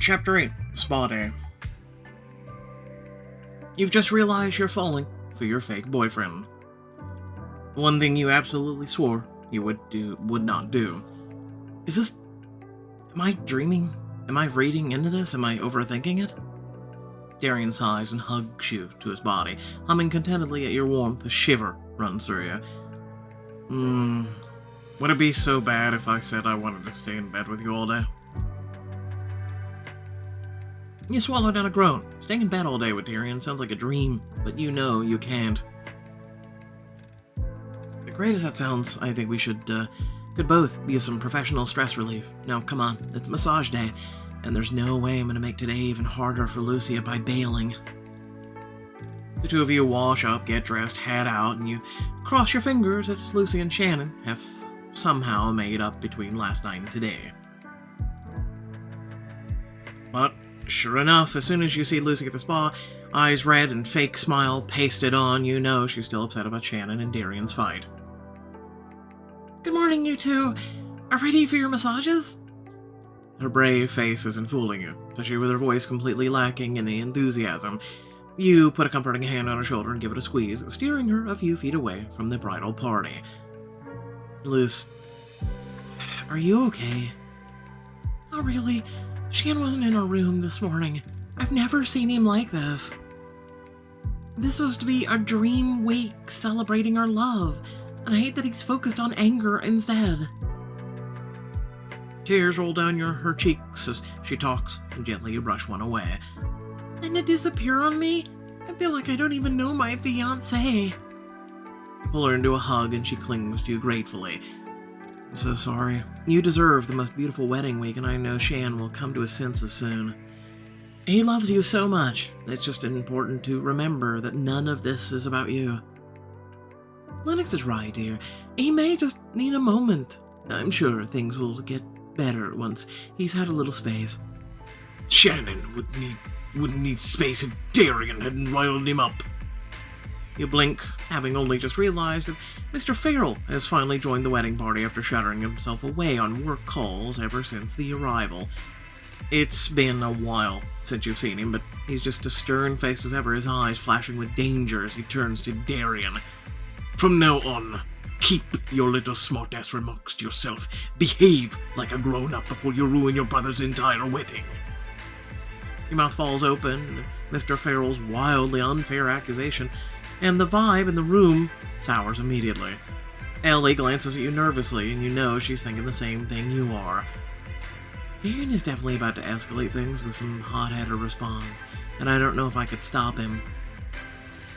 Chapter 8, Spa Day. You've just realized you're falling for your fake boyfriend. One thing you absolutely swore you would not do. Is this... Am I dreaming? Am I reading into this? Am I overthinking it? Darian sighs and hugs you to his body, humming contentedly at your warmth. A shiver runs through you. Would it be so bad if I said I wanted to stay in bed with you all day? You swallow down a groan. Staying in bed all day with Darian sounds like a dream, but you know you can't. As great as that sounds, I think we could both use some professional stress relief. Now, come on, it's massage day, and there's no way I'm going to make today even harder for Lucia by bailing. The two of you wash up, get dressed, head out, and you cross your fingers that Lucy and Shannon have somehow made up between last night and today. But sure enough, as soon as you see Lucy at the spa, eyes red and fake smile pasted on, you know she's still upset about Shannon and Darian's fight. Good morning, you two. Are ready for your massages? Her brave face isn't fooling you, especially with her voice completely lacking any enthusiasm. You put a comforting hand on her shoulder and give it a squeeze, steering her a few feet away from the bridal party. Luce, are you okay? Not really. Shan wasn't in our room this morning. I've never seen him like this. This was to be a dream wake celebrating our love, and I hate that he's focused on anger instead. Tears roll down her cheeks as she talks, and gently you brush one away. And to disappear on me? I feel like I don't even know my fiancé. You pull her into a hug and she clings to you gratefully. I'm so sorry. You deserve the most beautiful wedding week, and I know Shan will come to his senses soon. He loves you so much. It's just important to remember that none of this is about you. Lennox is right, dear. He may just need a moment. I'm sure things will get better once he's had a little space. Shannon wouldn't need space if Darian hadn't riled him up. You blink, having only just realized that Mr. Farrell has finally joined the wedding party after shuttering himself away on work calls ever since the arrival. It's been a while since you've seen him, but he's just as stern-faced as ever, his eyes flashing with danger as he turns to Darian. From now on, keep your little smart-ass remarks to yourself. Behave like a grown-up before you ruin your brother's entire wedding. Your mouth falls open, Mr. Farrell's wildly unfair accusation, and the vibe in the room sours immediately. Ellie glances at you nervously, and you know she's thinking the same thing you are. Darian is definitely about to escalate things with some hot-headed response, and I don't know if I could stop him.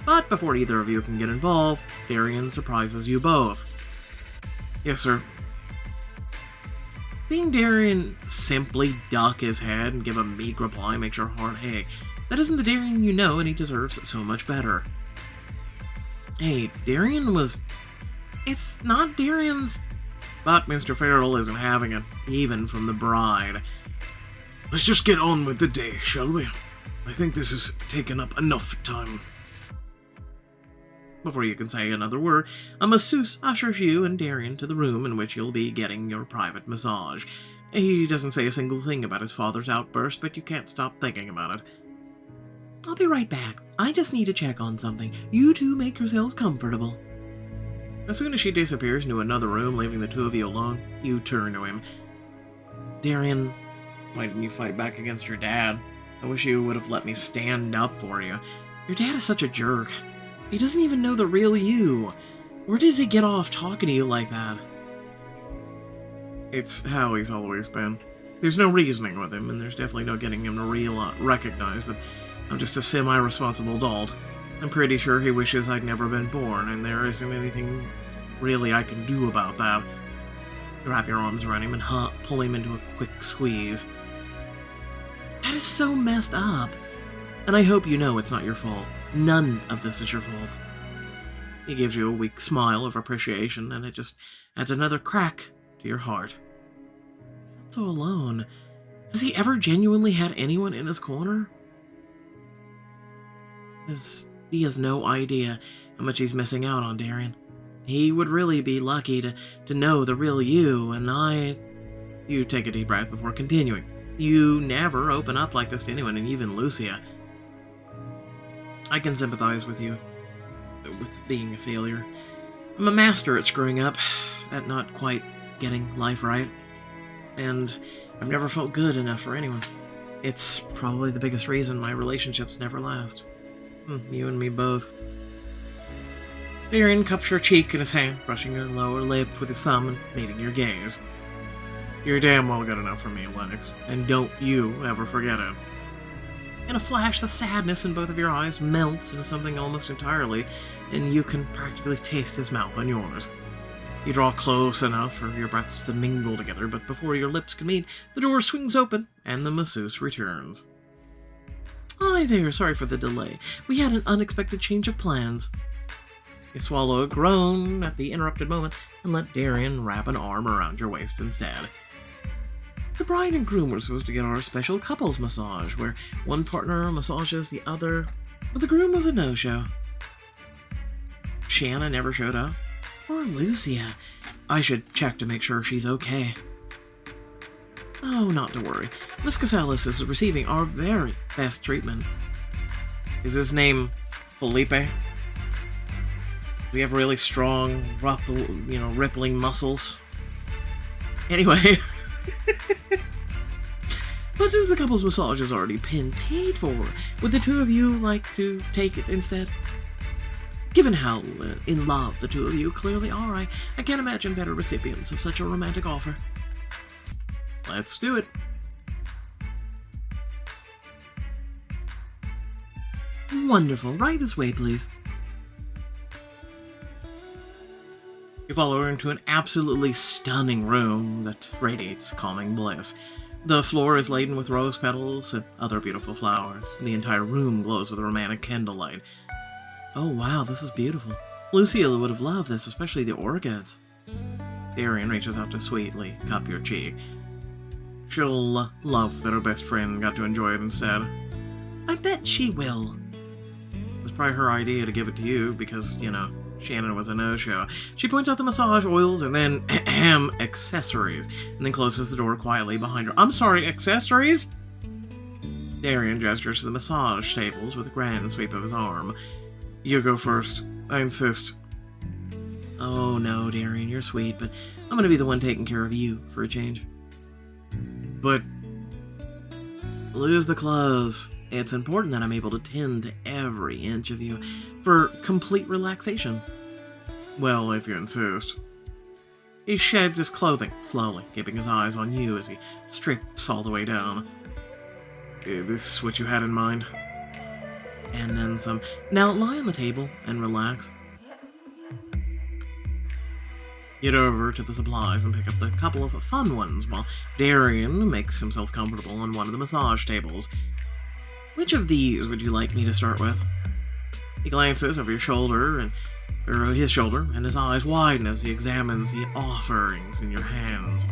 But before either of you can get involved, Darian surprises you both. Yes, sir. Seeing Darian simply duck his head and give a meek reply makes your heart ache. That isn't the Darian you know, and he deserves so much better. Hey, Darian was... It's not Darian's... But Mr. Farrell isn't having it, even from the bride. Let's just get on with the day, shall we? I think this has taken up enough time. Before you can say another word, a masseuse ushers you and Darian to the room in which you'll be getting your private massage. He doesn't say a single thing about his father's outburst, but you can't stop thinking about it. I'll be right back. I just need to check on something. You two make yourselves comfortable. As soon as she disappears into another room, leaving the two of you alone, you turn to him. Darian, why didn't you fight back against your dad? I wish you would have let me stand up for you. Your dad is such a jerk. He doesn't even know the real you. Where does he get off talking to you like that? It's how he's always been. There's no reasoning with him, and there's definitely no getting him to recognize that I'm just a semi-responsible adult. I'm pretty sure he wishes I'd never been born, and there isn't anything really I can do about that. You wrap your arms around him and pull him into a quick squeeze. That is so messed up. And I hope you know it's not your fault. None of this is your fault. He gives you a weak smile of appreciation, and it just adds another crack to your heart. He's not so alone. Has he ever genuinely had anyone in his corner? He has no idea how much he's missing out on, Darian. He would really be lucky to know the real you, and You take a deep breath before continuing. You never open up like this to anyone, and even Lucia. I can sympathize with you, with being a failure. I'm a master at screwing up, at not quite getting life right, and I've never felt good enough for anyone. It's probably the biggest reason my relationships never last. You and me both. Darian cups your cheek in his hand, brushing your lower lip with his thumb and meeting your gaze. You're damn well good enough for me, Lennox, and don't you ever forget it. In a flash, the sadness in both of your eyes melts into something almost entirely, and you can practically taste his mouth on yours. You draw close enough for your breaths to mingle together, but before your lips can meet, the door swings open, and the masseuse returns. Hi there, sorry for the delay. We had an unexpected change of plans. You swallow a groan at the interrupted moment, and let Darian wrap an arm around your waist instead. The bride and groom were supposed to get our special couples massage, where one partner massages the other, but the groom was a no-show. Shanna never showed up. Or Lucia. I should check to make sure she's okay. Oh, not to worry. Miss Casalis is receiving our very best treatment. Is his name Felipe? Does he have really strong, rippling muscles? Anyway... But since the couple's massage has already been paid for, would the two of you like to take it instead? Given how in love the two of you clearly are, I can't imagine better recipients of such a romantic offer. Let's do it. Wonderful. Right this way, please. You follow her into an absolutely stunning room that radiates calming bliss. The floor is laden with rose petals and other beautiful flowers. The entire room glows with romantic candlelight. Oh wow, this is beautiful. Lucia would have loved this, especially the orchids. Darian reaches out to sweetly cup your cheek. She'll love that her best friend got to enjoy it instead. I bet she will. It was probably her idea to give it to you because, Shannon was a no-show. She points out the massage oils and then, accessories, and then closes the door quietly behind her. I'm sorry, accessories? Darian gestures to the massage tables with a grand sweep of his arm. You go first. I insist. Oh no, Darian, you're sweet, but I'm gonna be the one taking care of you for a change. But... lose the clothes. It's important that I'm able to tend to every inch of you for complete relaxation. Well, if you insist. He sheds his clothing, slowly, keeping his eyes on you as he strips all the way down. Is this what you had in mind? And then some. Now lie on the table and relax. Get over to the supplies and pick up the couple of fun ones while Darian makes himself comfortable on one of the massage tables. Which of these would you like me to start with? He glances over your shoulder his shoulder, and his eyes widen as he examines the offerings in your hands.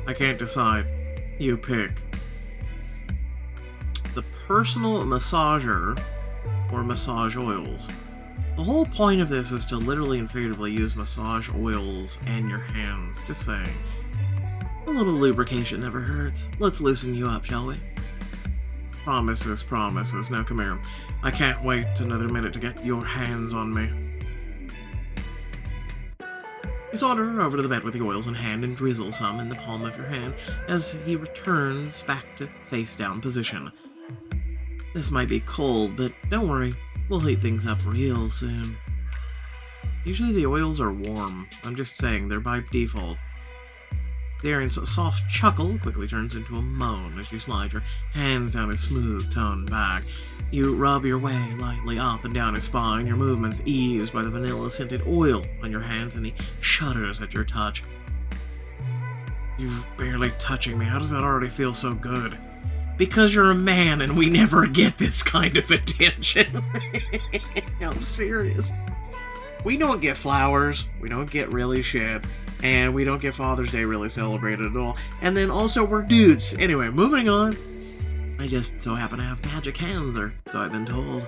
I can't decide. You pick. The personal massager or massage oils. The whole point of this is to literally and figuratively use massage oils and your hands. Just saying. A little lubrication never hurts. Let's loosen you up, shall we? Promises, promises. Now come here. I can't wait another minute to get your hands on me. You saunter over to the bed with the oils in hand and drizzle some in the palm of your hand as he returns back to face-down position. This might be cold, but don't worry. We'll heat things up real soon. Usually the oils are warm. I'm just saying, they're by default. Darian's soft chuckle quickly turns into a moan as you slide your hands down his smooth toned back. You rub your way lightly up and down his spine, your movements eased by the vanilla-scented oil on your hands, and he shudders at your touch. You're barely touching me. How does that already feel so good? Because you're a man and we never get this kind of attention. I'm serious. We don't get flowers, we don't get really shit, and we don't get Father's Day really celebrated at all. And then also we're dudes. Anyway, moving on. I just so happen to have magic hands, or so I've been told.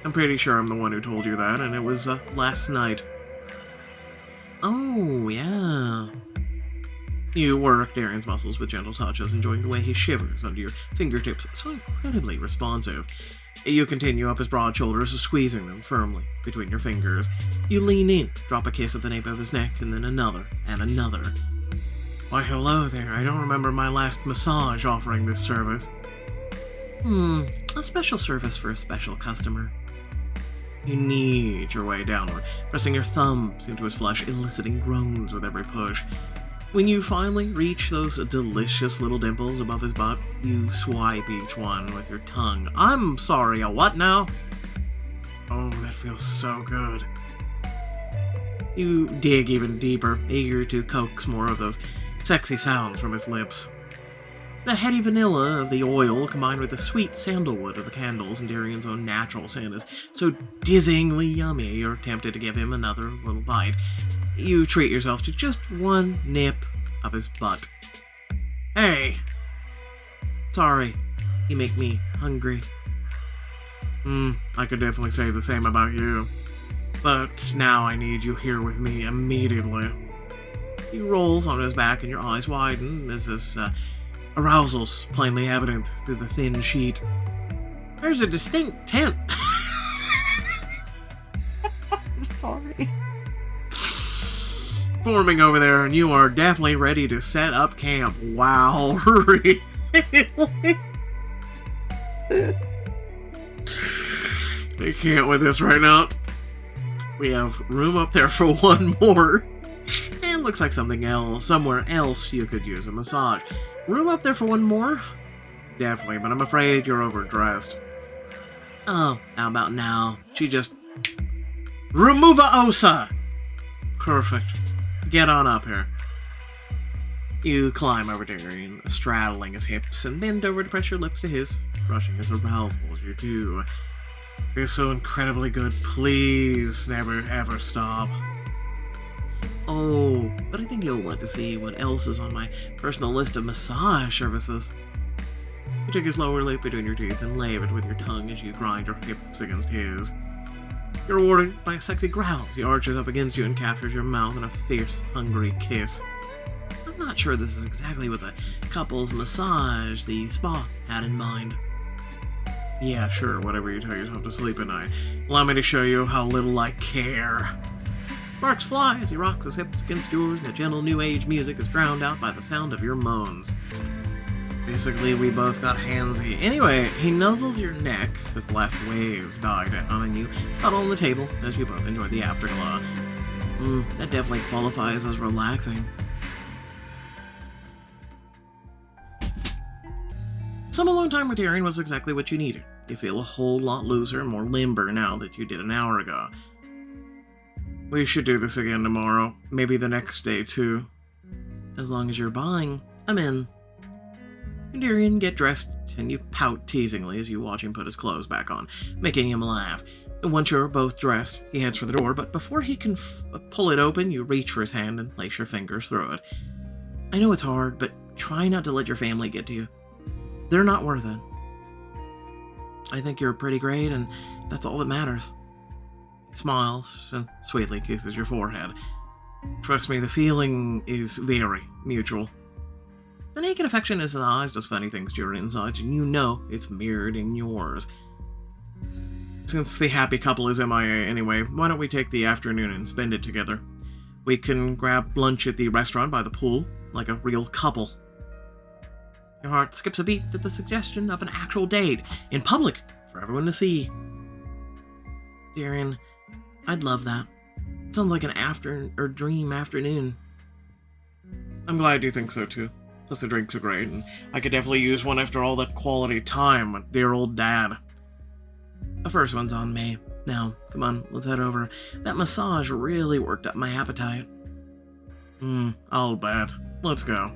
I'm pretty sure I'm the one who told you that, and it was last night. Oh, yeah. You work Darian's muscles with gentle touches, enjoying the way he shivers under your fingertips, so incredibly responsive. You continue up his broad shoulders, squeezing them firmly between your fingers. You lean in, drop a kiss at the nape of his neck, and then another, and another. Why, hello there. I don't remember my last massage offering this service. A special service for a special customer. You knead your way downward, pressing your thumbs into his flesh, eliciting groans with every push. When you finally reach those delicious little dimples above his butt, you swipe each one with your tongue. I'm sorry, a what now? Oh, that feels so good. You dig even deeper, eager to coax more of those sexy sounds from his lips. The heady vanilla of the oil combined with the sweet sandalwood of the candles and Darian's own natural scent is so dizzyingly yummy you're tempted to give him another little bite. You treat yourself to just one nip of his butt. Hey! Sorry, you make me hungry. I could definitely say the same about you. But now I need you here with me immediately. He rolls onto his back and your eyes widen as his arousal's plainly evident through the thin sheet. There's a distinct tent. I'm sorry. Forming over there, and you are definitely ready to set up camp. Wow, really? I can't with this right now. We have room up there for one more. And looks like somewhere else you could use a massage. Room up there for one more? Definitely, but I'm afraid you're overdressed. Oh, how about now? She just... Remova osa! Perfect. Get on up here. You climb over Darian, straddling his hips, and bend over to press your lips to his, brushing his arousal as you do. You're so incredibly good. Please never ever stop. Oh, but I think you'll want to see what else is on my personal list of massage services. You take his lower lip between your teeth and lave it with your tongue as you grind your hips against his. You're rewarded by a sexy growl as he arches up against you and captures your mouth in a fierce, hungry kiss. I'm not sure this is exactly what the couple's massage, the spa, had in mind. Yeah, sure, whatever you tell yourself to sleep at night. Allow me to show you how little I care. Sparks fly as he rocks his hips against yours, and the gentle new age music is drowned out by the sound of your moans. Basically, we both got handsy. Anyway, he nuzzles your neck as the last waves die down, and you cuddle on the table as you both enjoy the afterglow. That definitely qualifies as relaxing. Some alone time with Darian was exactly what you needed. You feel a whole lot looser and more limber now that you did an hour ago. We should do this again tomorrow. Maybe the next day, too. As long as you're buying, I'm in. Darian get dressed, and you pout teasingly as you watch him put his clothes back on, making him laugh. Once you're both dressed, he heads for the door, but before he can pull it open, you reach for his hand and place your fingers through it. I know it's hard, but try not to let your family get to you. They're not worth it. I think you're pretty great, and that's all that matters. He smiles and sweetly kisses your forehead. Trust me, the feeling is very mutual. The naked affection in his eyes does funny things to your insides, and you know it's mirrored in yours. Since the happy couple is MIA anyway, why don't we take the afternoon and spend it together? We can grab lunch at the restaurant by the pool, like a real couple. Your heart skips a beat at the suggestion of an actual date, in public, for everyone to see. Darian, I'd love that. Sounds like an dream afternoon. I'm glad you think so too. Plus the drinks are great, and I could definitely use one after all that quality time with dear old Dad. The first one's on me. Now, come on, let's head over. That massage really worked up my appetite. I'll bet. Let's go.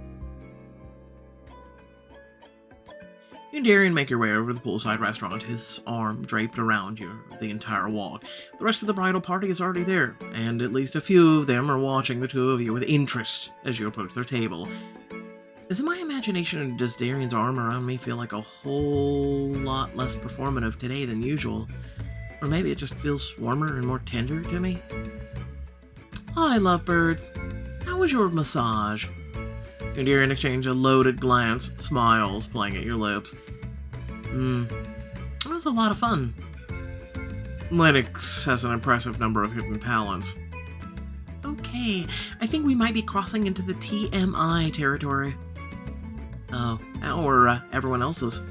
You and Darian make your way over to the poolside restaurant, his arm draped around you the entire walk. The rest of the bridal party is already there, and at least a few of them are watching the two of you with interest as you approach their table. Is it my imagination, or does Darian's arm around me feel like a whole lot less performative today than usual? Or maybe it just feels warmer and more tender to me? Hi, lovebirds. How was your massage? and Darian exchange a loaded glance, smiles playing at your lips. It was a lot of fun. Lennox has an impressive number of hidden talents. Okay, I think we might be crossing into the TMI territory. Oh, or everyone else's.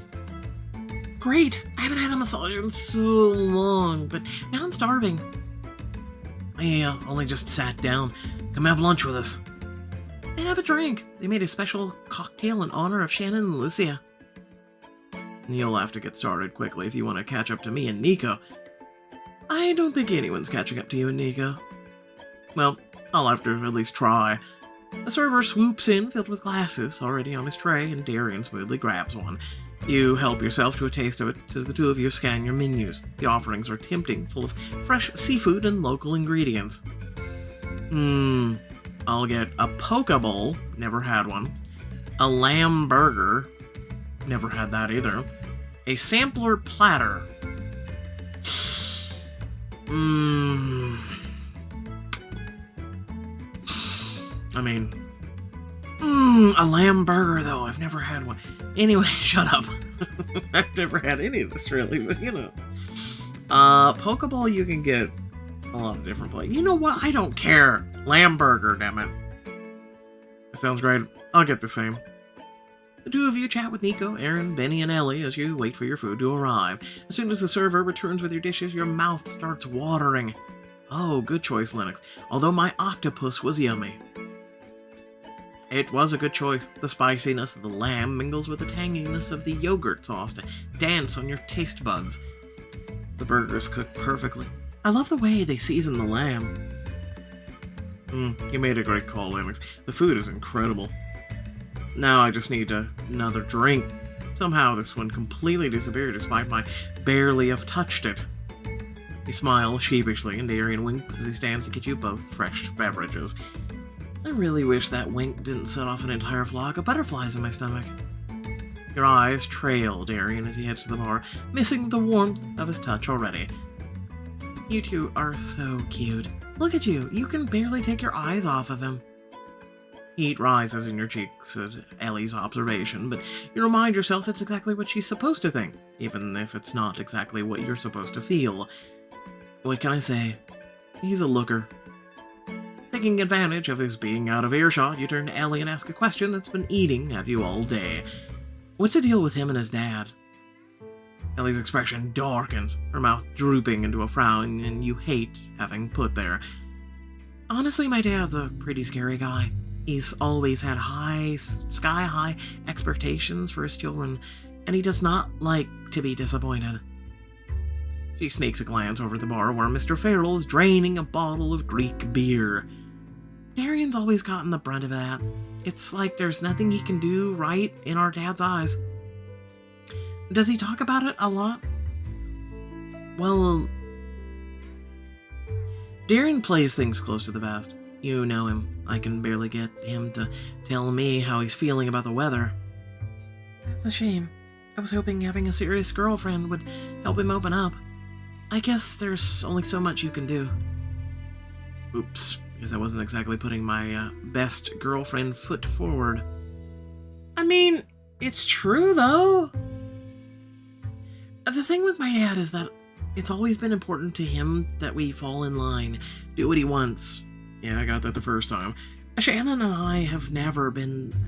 Great! I haven't had a massage in so long, but now I'm starving. Yeah, only just sat down. Come have lunch with us. And have a drink. They made a special cocktail in honor of Shannon and Lucia. You'll have to get started quickly if you want to catch up to me and Nico. I don't think anyone's catching up to you and Nico. Well, I'll have to at least try. The server swoops in, filled with glasses, already on his tray, and Darian smoothly grabs one. You help yourself to a taste of it as the two of you scan your menus. The offerings are tempting, full of fresh seafood and local ingredients. I'll get a poke bowl, never had one. A lamb burger, never had that either. A sampler platter. I mean, a lamb burger, though. I've never had one. Anyway, shut up. I've never had any of this, really, but you know. Pokeball, you can get a lot of different places. You know what? I don't care. Lamb burger, damn it. That sounds great. I'll get the same. The two of you chat with Nico, Aaron, Benny, and Ellie as you wait for your food to arrive. As soon as the server returns with your dishes, your mouth starts watering. Oh, good choice, Lennox. Although my octopus was yummy. It was a good choice. The spiciness of the lamb mingles with the tanginess of the yogurt sauce to dance on your taste buds. The burger is cooked perfectly. I love the way they season the lamb. You made a great call, Lennox. The food is incredible. Now I just need another drink. Somehow this one completely disappeared despite my barely have touched it. You smile sheepishly and Darian winks as he stands to get you both fresh beverages. I really wish that wink didn't set off an entire flock of butterflies in my stomach. Your eyes trail Darian as he heads to the bar, missing the warmth of his touch already. You two are so cute. Look at you, you can barely take your eyes off of him. Heat rises in your cheeks at Ellie's observation, but you remind yourself it's exactly what she's supposed to think, even if it's not exactly what you're supposed to feel. What can I say? He's a looker. Taking advantage of his being out of earshot, you turn to Ellie and ask a question that's been eating at you all day. What's the deal with him and his dad? Ellie's expression darkens, her mouth drooping into a frown, and you hate having put there. Honestly, my dad's a pretty scary guy. He's always had sky-high expectations for his children, and he does not like to be disappointed. She sneaks a glance over the bar where Mr. Farrell is draining a bottle of Greek beer. Darian's always gotten the brunt of that. It's like there's nothing he can do right in our dad's eyes. Does he talk about it a lot? Well, Darian plays things close to the vest. You know him. I can barely get him to tell me how he's feeling about the weather. That's a shame. I was hoping having a serious girlfriend would help him open up. I guess there's only so much you can do. Oops, guess I wasn't exactly putting my best girlfriend foot forward. I mean, it's true though. The thing with my dad is that it's always been important to him that we fall in line, do what he wants. Yeah, I got that the first time. Shannon and I have never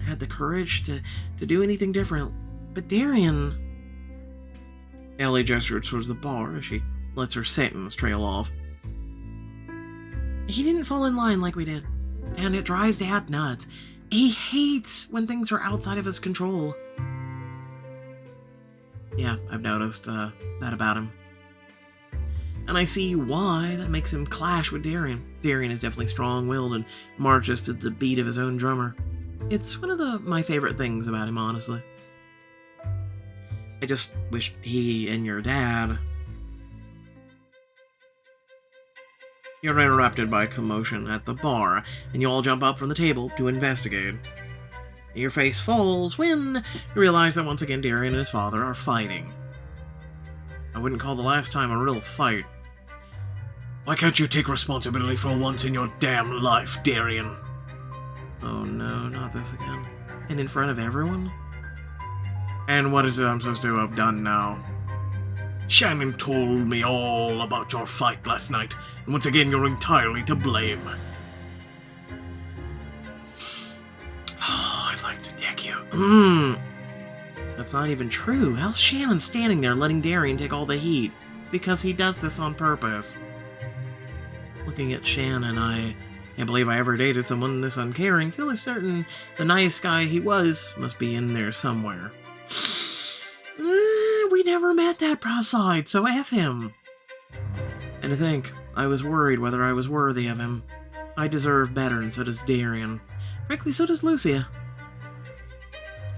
had the courage to do anything different. But Darian... Ellie gestured towards the bar as she lets her sentence trail off. He didn't fall in line like we did, and it drives Dad nuts. He hates when things are outside of his control. Yeah, I've noticed that about him. And I see why that makes him clash with Darian. Darian is definitely strong-willed and marches to the beat of his own drummer. It's one of my favorite things about him, honestly. I just wish he and your dad... You're interrupted by a commotion at the bar, and you all jump up from the table to investigate. Your face falls when you realize that once again Darian and his father are fighting. I wouldn't call the last time a real fight. Why can't you take responsibility for once in your damn life, Darian? Oh no, not this again. And in front of everyone? And what is it I'm supposed to have done now? Shannon told me all about your fight last night, and once again you're entirely to blame. Oh, I'd like to deck you. That's not even true. How's Shannon standing there letting Darian take all the heat? Because he does this on purpose. Looking at Shannon, I can't believe I ever dated someone this uncaring. Feeling certain the nice guy he was must be in there somewhere. We never met that proud side, so F him. And to think, I was worried whether I was worthy of him. I deserve better, and so does Darian. Frankly, so does Lucia.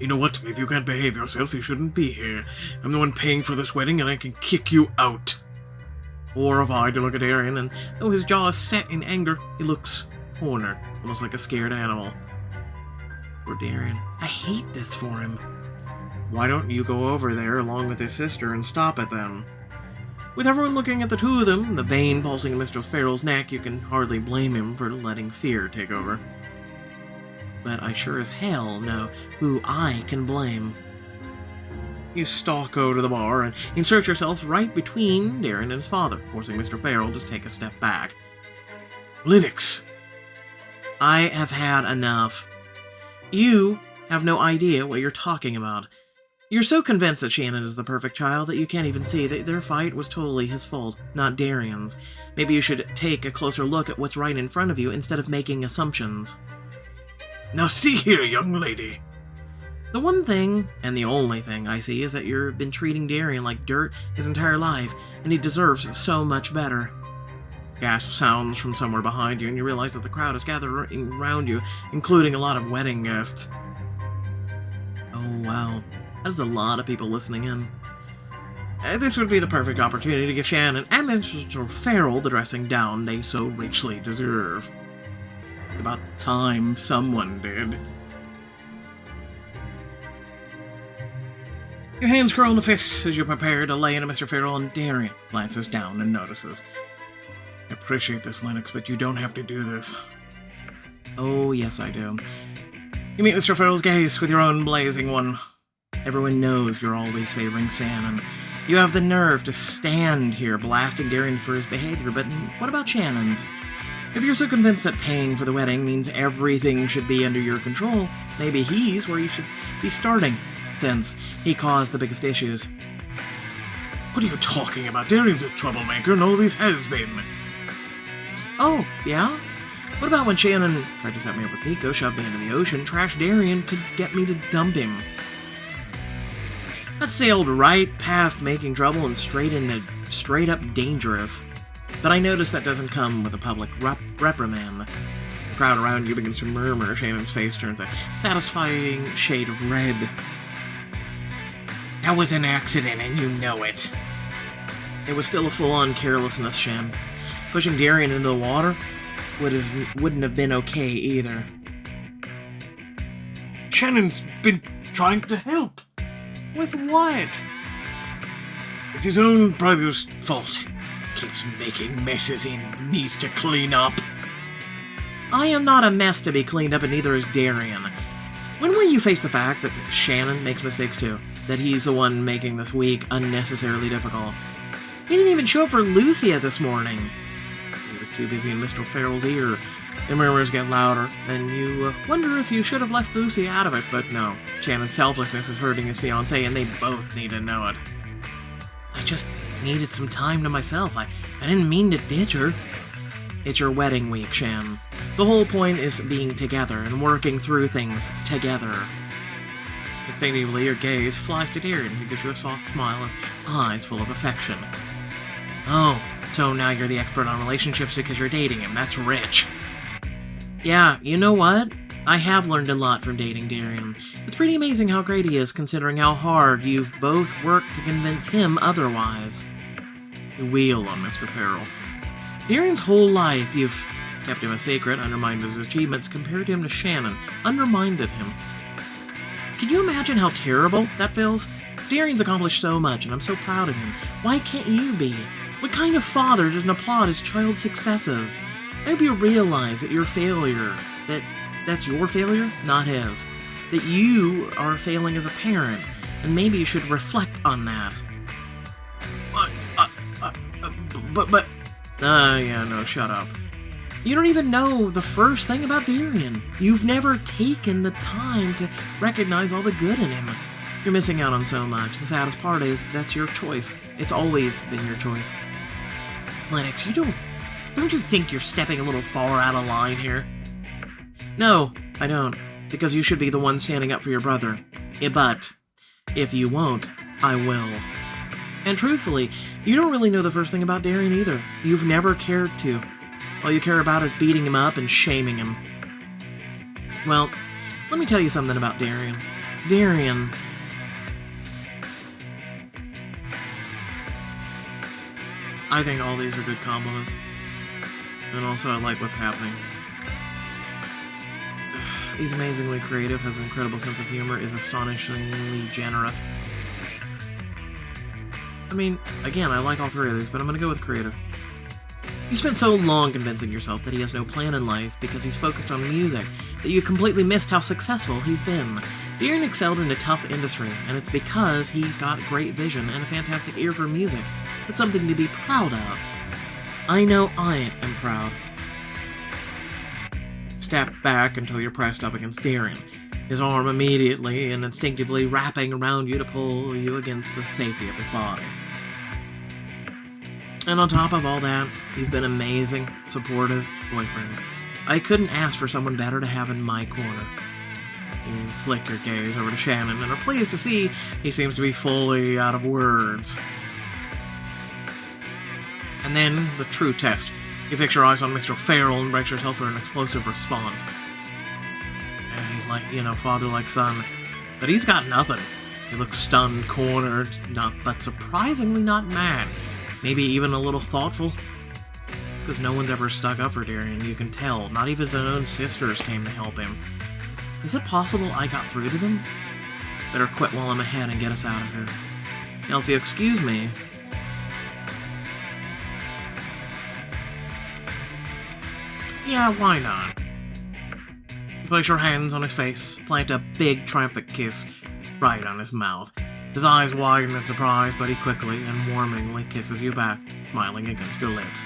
You know what? If you can't behave yourself, you shouldn't be here. I'm the one paying for this wedding, and I can kick you out. Horrified to look at Darian, and though his jaw is set in anger, he looks cornered, almost like a scared animal. Poor Darian. I hate this for him. Why don't you go over there along with his sister and stop it then? With everyone looking at the two of them, the vein pulsing in Mr. Farrell's neck, you can hardly blame him for letting fear take over. But I sure as hell know who I can blame. You stalk over to the bar and insert yourself right between Darian and his father, forcing Mr. Farrell to take a step back. Linux! I have had enough. You have no idea what you're talking about. You're so convinced that Shannon is the perfect child that you can't even see that their fight was totally his fault, not Darian's. Maybe you should take a closer look at what's right in front of you instead of making assumptions. Now see here, young lady. The one thing, and the only thing I see, is that you've been treating Darian like dirt his entire life, and he deserves so much better. Gasp sounds from somewhere behind you, and you realize that the crowd is gathering around you, including a lot of wedding guests. Oh wow, that's a lot of people listening in. This would be the perfect opportunity to give Shannon and Mr. Farrell the dressing down they so richly deserve. It's about time someone did. Your hands curl in the fists as you prepare to lay into Mr. Farrell, and Darian glances down and notices. I appreciate this, Lennox, but you don't have to do this. Oh, yes, I do. You meet Mr. Farrell's gaze with your own blazing one. Everyone knows you're always favoring Shannon. You have the nerve to stand here blasting Darian for his behavior, but what about Shannon's? If you're so convinced that paying for the wedding means everything should be under your control, maybe he's where you should be starting, since he caused the biggest issues. What are you talking about? Darian's a troublemaker and always has been. Oh, yeah? What about when Shannon tried to set me up with Nico, shoved me into the ocean, trashed Darian to get me to dump him? That sailed right past making trouble and straight into straight up dangerous. But I notice that doesn't come with a public reprimand. The crowd around you begins to murmur. Shannon's face turns a satisfying shade of red. That was an accident, and you know it. It was still a full-on carelessness, Shan. Pushing Darian into the water wouldn't have been okay either. Shannon's been trying to help. With what? It's his own brother's fault. Keeps making messes he needs to clean up. I am not a mess to be cleaned up, and neither is Darian. When will you face the fact that Shannon makes mistakes too? That he's the one making this week unnecessarily difficult? He didn't even show up for Lucia this morning. He was too busy in Mr. Farrell's ear. The murmurs get louder, and you wonder if you should have left Lucia out of it, but no. Shannon's selflessness is hurting his fiancée, and they both need to know it. I just needed some time to myself. I didn't mean to ditch her. It's your wedding week, Shan. The whole point is being together and working through things together. Instinctively, your gaze flies to Darian, who gives you a soft smile and eyes full of affection. Oh, so now you're the expert on relationships because you're dating him. That's rich. Yeah, you know what? I have learned a lot from dating Darian. It's pretty amazing how great he is, considering how hard you've both worked to convince him otherwise. You wheel on Mr. Farrell. Darian's whole life, you've kept him a secret, undermined his achievements, compared him to Shannon, undermined him. Can you imagine how terrible that feels? Darian's accomplished so much, and I'm so proud of him. Why can't you be? What kind of father doesn't applaud his child's successes? I hope you realize that your failure, that's your failure, not his. that you are failing as a parent, and maybe you should reflect on that. Yeah, no, shut up. You don't even know the first thing about Darian. You've never taken the time to recognize all the good in him. You're missing out on so much. The saddest part is that's your choice. It's always been your choice. Lennox, don't you think you're stepping a little far out of line here? No, I don't, because you should be the one standing up for your brother. But if you won't, I will. And truthfully, you don't really know the first thing about Darian either. You've never cared to. All you care about is beating him up and shaming him. Well, let me tell you something about Darian. Darian... I think all these are good compliments. And also I like what's happening. He's amazingly creative, has an incredible sense of humor, is astonishingly generous. I mean, again, I like all three of these, but I'm gonna go with creative. You spent so long convincing yourself that he has no plan in life because he's focused on music that you completely missed how successful he's been. Darian excelled in a tough industry, and it's because he's got great vision and a fantastic ear for music. It's something to be proud of. I know I am proud. Step back until you're pressed up against Darian, his arm immediately and instinctively wrapping around you to pull you against the safety of his body. And on top of all that, he's been an amazing, supportive boyfriend. I couldn't ask for someone better to have in my corner. You flick your gaze over to Shannon and are pleased to see he seems to be fully out of words. And then, the true test. You fix your eyes on Mr. Farrell and brace yourself for an explosive response. And he's like, father like son. But he's got nothing. He looks stunned, cornered, but surprisingly not mad. Maybe even a little thoughtful. Because no one's ever stuck up for Darian, you can tell. Not even his own sisters came to help him. Is it possible I got through to them? Better quit while I'm ahead and get us out of here. Now, if you excuse me... Yeah, why not? You place your hands on his face, plant a big triumphant kiss right on his mouth. His eyes widen in surprise, but he quickly and warmingly kisses you back, smiling against your lips.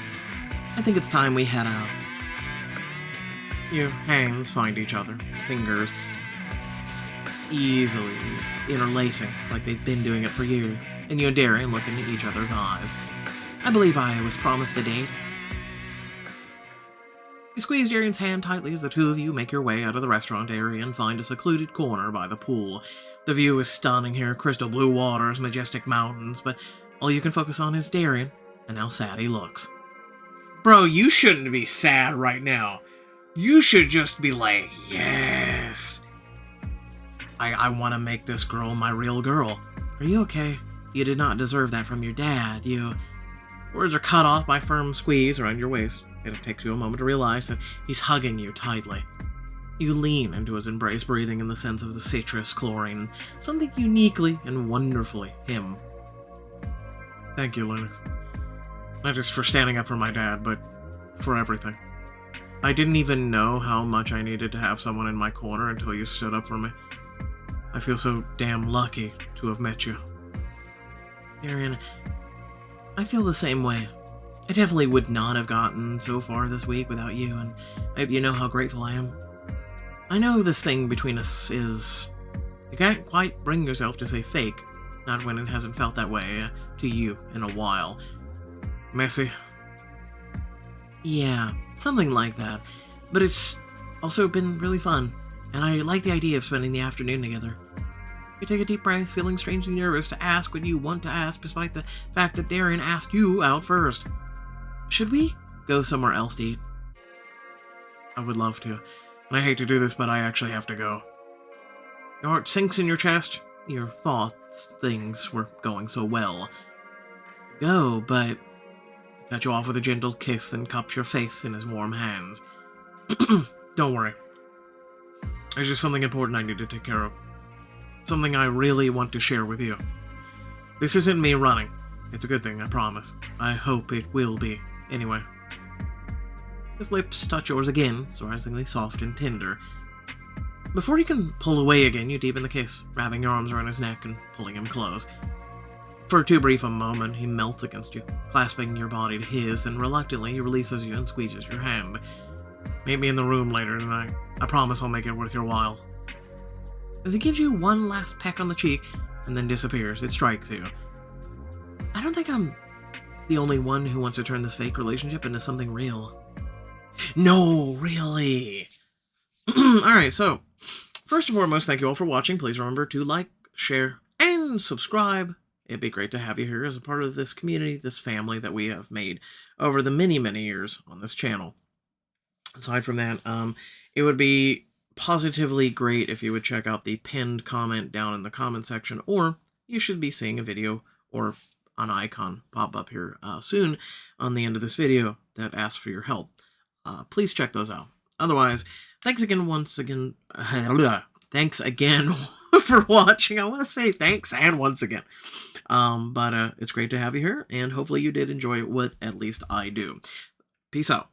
I think it's time we head out. Your hands find each other, fingers easily interlacing like they've been doing it for years, and you and Darian look into each other's eyes. I believe I was promised a date. You squeeze Darian's hand tightly as the two of you make your way out of the restaurant area and find a secluded corner by the pool. The view is stunning here, crystal blue waters, majestic mountains, but all you can focus on is Darian and how sad he looks. Bro, you shouldn't be sad right now. You should just be like, yes. I want to make this girl my real girl. Are you okay? You did not deserve that from your dad. Words are cut off by a firm squeeze around your waist. It takes you a moment to realize that he's hugging you tightly. You lean into his embrace, breathing in the sense of the citrus, chlorine, something uniquely and wonderfully him. Thank you, Lennox. Not just for standing up for my dad, but for everything. I didn't even know how much I needed to have someone in my corner until you stood up for me. I feel so damn lucky to have met you. Darian, I feel the same way. I definitely would not have gotten so far this week without you, and I hope you know how grateful I am. I know this thing between us is... You can't quite bring yourself to say fake, not when it hasn't felt that way to you in a while. Messy? Yeah, something like that. But it's also been really fun, and I like the idea of spending the afternoon together. You take a deep breath, feeling strangely nervous to ask what you want to ask, despite the fact that Darian asked you out first. Should we go somewhere else to eat? I would love to. And I hate to do this, but I actually have to go. Your heart sinks in your chest. Your thoughts, things were going so well. Go, but... He cut you off with a gentle kiss, then cups your face in his warm hands. Don't worry. There's just something important I need to take care of. Something I really want to share with you. This isn't me running. It's a good thing, I promise. I hope it will be. Anyway. His lips touch yours again, surprisingly soft and tender. Before he can pull away again, you deepen the kiss, wrapping your arms around his neck and pulling him close. For too brief a moment, he melts against you, clasping your body to his, then reluctantly he releases you and squeezes your hand. Meet me in the room later tonight. I promise I'll make it worth your while. As he gives you one last peck on the cheek and then disappears, it strikes you. I don't think I'm the only one who wants to turn this fake relationship into something real. No, really. Alright, so, first and foremost, thank you all for watching. Please remember to like, share, and subscribe. It'd be great to have you here as a part of this community, this family that we have made over the many, many years on this channel. Aside from that, it would be positively great if you would check out the pinned comment down in the comment section, or you should be seeing a video or an icon pop up here soon on the end of this video that asks for your help. Please check those out. Otherwise, thanks again thanks again for watching. I want to say thanks and once again. But it's great to have you here, and hopefully you did enjoy what at least I do. Peace out.